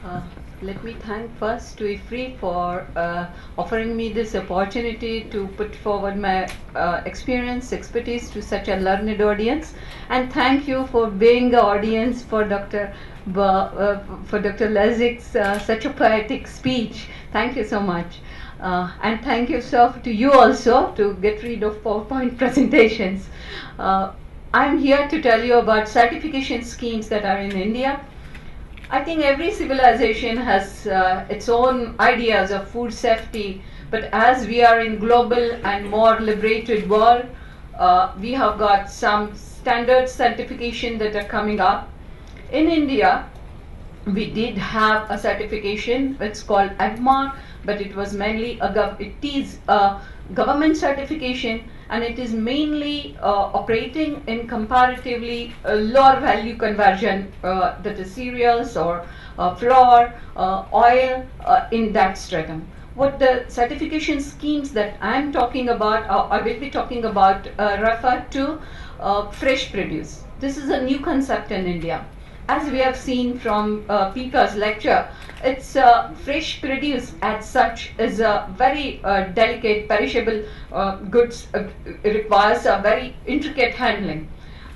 Uh, Let me thank first to IFRI for offering me this opportunity to put forward my experience, expertise to such a learned audience, and thank you for being the audience for Dr. Lazik's such a poetic speech. Thank you so much. And thank you, sir, to you also to get rid of PowerPoint presentations. I'm here to tell you about certification schemes that are in India. I think every civilization has its own ideas of food safety, but as we are in global and more liberated world, we have got some standard certification that are coming up. In India, we did have a certification. It's called AGMAR, but it was mainly a government certification, and it is mainly operating in comparatively lower value conversion, that is cereals or flour, oil, in that stratum. What the certification schemes that I'm talking about, I will be talking about, refer to fresh produce. This is a new concept in India. As we have seen from Pika's lecture, it's fresh produce as such is a very delicate, perishable goods. It requires a very intricate handling,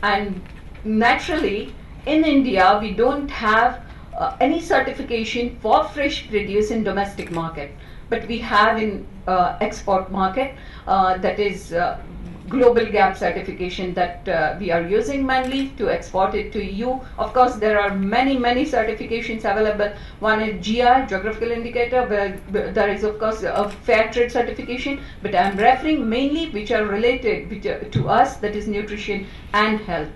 and naturally, in India, we don't have any certification for fresh produce in domestic market, but we have in export market, that is global gap certification that we are using mainly to export it to EU. Of course, there are many certifications available. One is GI, geographical indicator, where there is of course a fair trade certification, but I am referring mainly which are related to us, that is nutrition and health.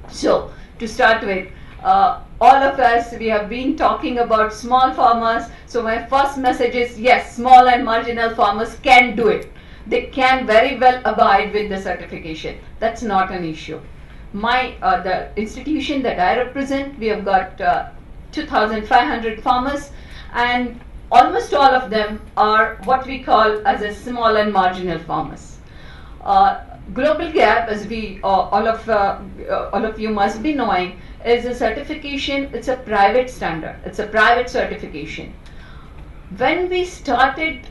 So, to start with, all of us, we have been talking about small farmers. So my first message is, yes, small and marginal farmers can do it. They can very well abide with the certification. That's not an issue. The institution that I represent, we have got 2,500 farmers, and almost all of them are what we call as a small and marginal farmers. Global Gap, as we all of you must be knowing, is a certification. It's a private standard. It's a private certification. When we started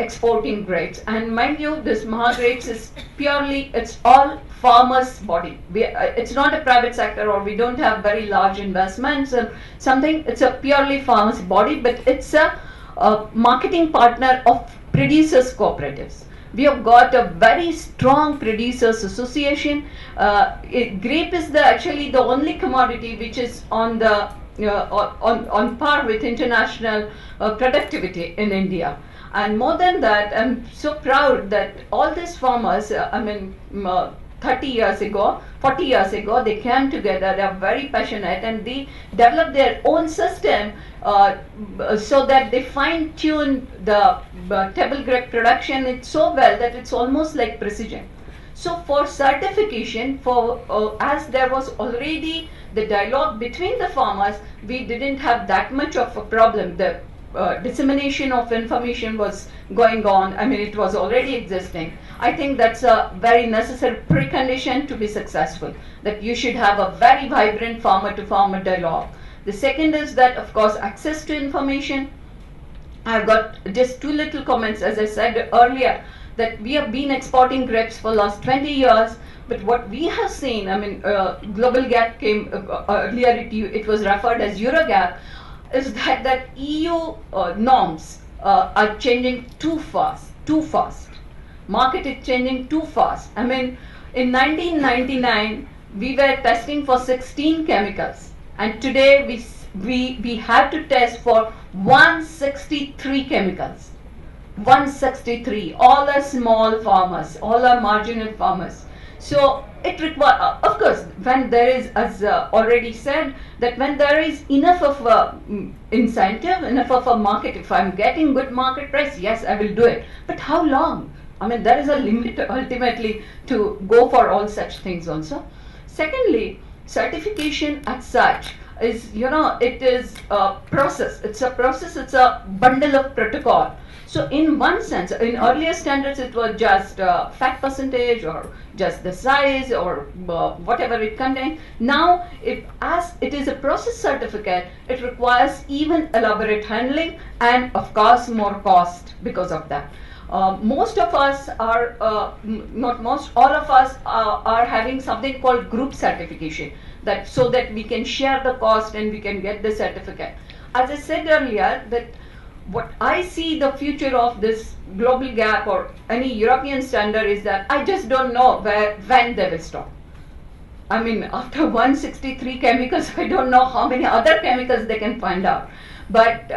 exporting grapes, and mind you, this Mahagrapes is purely, it's all farmers' body. It's not a private sector, or we don't have very large investments and something. It's a purely farmers' body, but it's a marketing partner of producers' cooperatives. We have got a very strong producers association. Grape is actually the only commodity which is on the on par with international productivity in India. And more than that, I'm so proud that all these farmers, 30 years ago, 40 years ago, they came together, they are very passionate, and they developed their own system so that they fine-tune the table grape production so well that it's almost like precision. So for certification, as there was already the dialogue between the farmers, we didn't have that much of a problem. The dissemination of information was going on. It was already existing. I think that's a very necessary precondition to be successful, that you should have a very vibrant farmer-to-farmer dialogue. The second is that, of course, access to information. I've got just two little comments. As I said earlier, that we have been exporting grapes for last 20 years, but what we have seen, Global Gap came earlier, it was referred as Eurogap, is that EU norms are changing too fast. Market is changing too fast. In 1999, we were testing for 16 chemicals, and today we have to test for 163 chemicals. 163. All are small farmers, all are marginal farmers. So it requires, of course, when there is, as already said, that when there is enough of a incentive, enough of a market, if I'm getting good market price, yes, I will do it. But how long? There is a limit ultimately to go for all such things also. Secondly, certification as such is, it is a process. It's a process, it's a bundle of protocol. So in one sense, in earlier standards, it was just fat percentage or just the size or whatever it contained. Now, as it is a process certificate, it requires even elaborate handling and of course more cost because of that. Most of us are, not most, all of us are having something called group certification, that so that we can share the cost and we can get the certificate. As I said earlier, that what I see the future of this global gap or any European standard is that I just don't know when they will stop. I mean, after 163 chemicals, I don't know how many other chemicals they can find out. But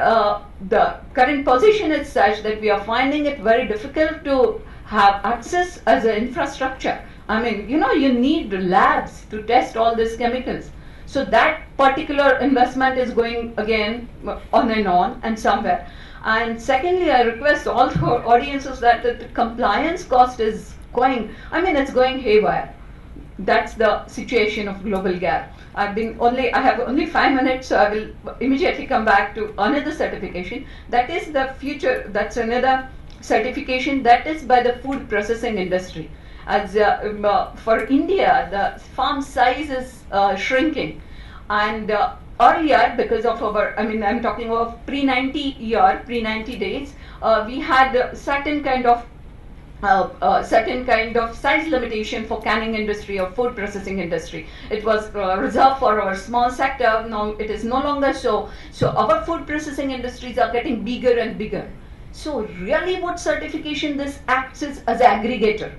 the current position is such that we are finding it very difficult to have access as an infrastructure. I mean, you need labs to test all these chemicals. So that particular investment is going again on and somewhere. And secondly, I request all the audiences that the compliance cost is going, it's going haywire. That's the situation of global gap. I have only 5 minutes, so I will immediately come back to another certification. That is the future, that's another certification that is by the food processing industry. As for India, the farm size is shrinking. And earlier, because of our, I'm talking of pre-90 days, we had certain kind of size limitation for canning industry or food processing industry. It was reserved for our small sector. Now it is no longer so. So our food processing industries are getting bigger and bigger. So really what certification this acts is as an aggregator.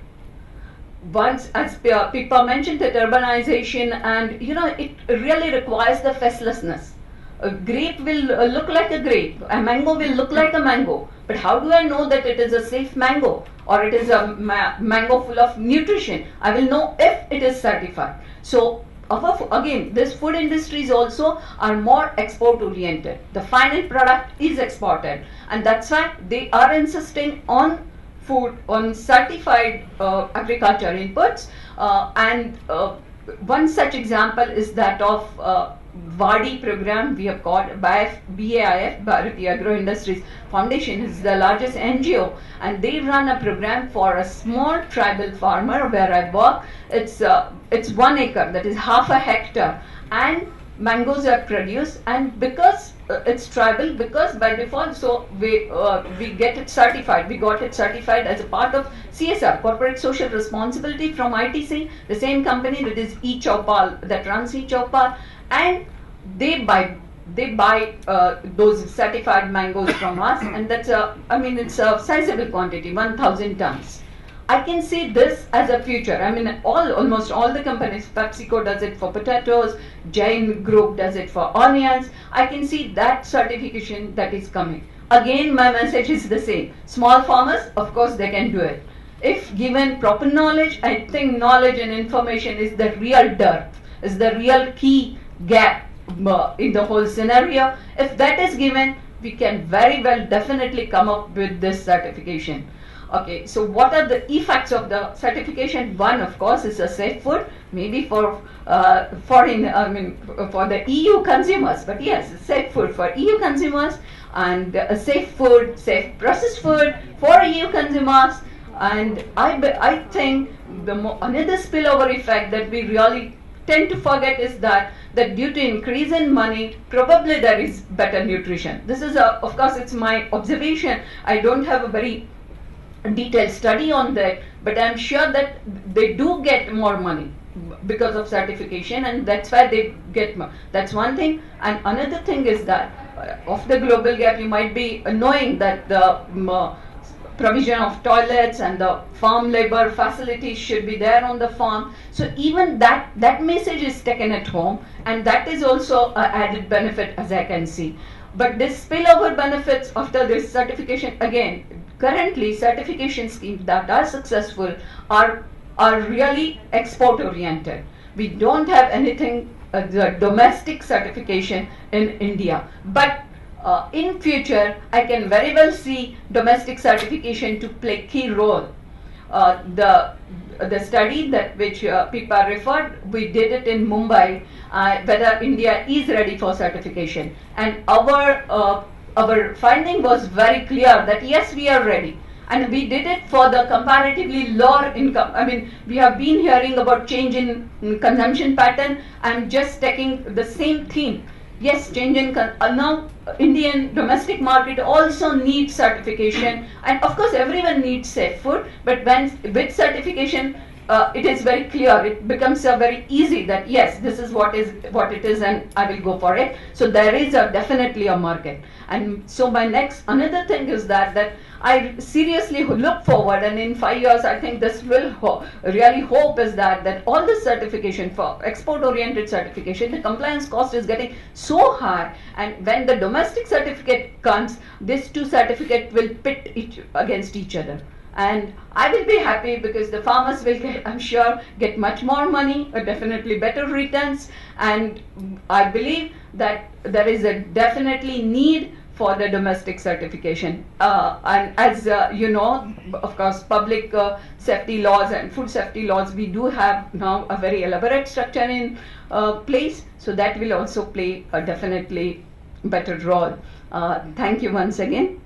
Once, as Pippa mentioned, that urbanization and, it really requires the facelessness. A grape will look like a grape, a mango will look like a mango, but how do I know that it is a safe mango or it is a mango full of nutrition? I will know if it is certified. So again, this food industries also are more export oriented. The final product is exported, and that's why they are insisting on food, on certified agriculture inputs, and one such example is that of VADI program we have called BAIF, Bharati Agro Industries Foundation is the largest NGO, and they run a program for a small tribal farmer where I work. It's 1 acre, that is half a hectare, and mangoes are produced, and because it's tribal, because by default, so we get it certified. We got it certified as a part of CSR, Corporate Social Responsibility, from ITC, the same company that is eChaupal, that runs eChaupal, and they buy those certified mangoes from us, and that's it's a sizable quantity, 1,000 tons. I can see this as a future. Almost all the companies, PepsiCo does it for potatoes, Jain Group does it for onions. I can see that certification that is coming. Again, my message is the same. Small farmers, of course, they can do it. If given proper knowledge, I think knowledge and information is the real dearth, is the real key gap in the whole scenario. If that is given, we can very well definitely come up with this certification. Okay, so what are the effects of the certification? One, of course, is a safe food, maybe for for the EU consumers, but yes, safe food for EU consumers, and a safe food, safe processed food for EU consumers. And I think another spillover effect that we really tend to forget is that due to increase in money, probably there is better nutrition. This is of course, it's my observation. I don't have a very detailed study on that, but I'm sure that they do get more money because of certification, and that's why they get more. That's one thing. And another thing is that of the global gap, you might be knowing that the provision of toilets and the farm labor facilities should be there on the farm. So even that message is taken at home, and that is also an added benefit, as I can see. But this spillover benefits after this certification, again, currently certification schemes that are successful are really export oriented. We don't have anything the domestic certification in India, but in future I can very well see domestic certification to play key role. the study that which Pipa referred, we did it in Mumbai, whether India is ready for certification, and our finding was very clear that yes, we are ready. And we did it for the comparatively lower income. I mean, we have been hearing about change in consumption pattern. I'm just taking the same theme. Yes, change in now Indian domestic market also needs certification, and of course everyone needs safe food. But when with certification, it is very clear. It becomes very easy that yes, this is what it is, and I will go for it. So there is definitely a market. And so my next another thing is that I seriously look forward, and in 5 years, I think this will really hope is that all the certification for export-oriented certification, the compliance cost is getting so high, and when the domestic certificate comes, these two certificates will pit against each other. And I will be happy because the farmers will get, I'm sure, get much more money, definitely better returns, and I believe that there is a definitely need for the domestic certification. And as you know, of course, public safety laws and food safety laws, we do have now a very elaborate structure in place, so that will also play a definitely better role. Thank you once again.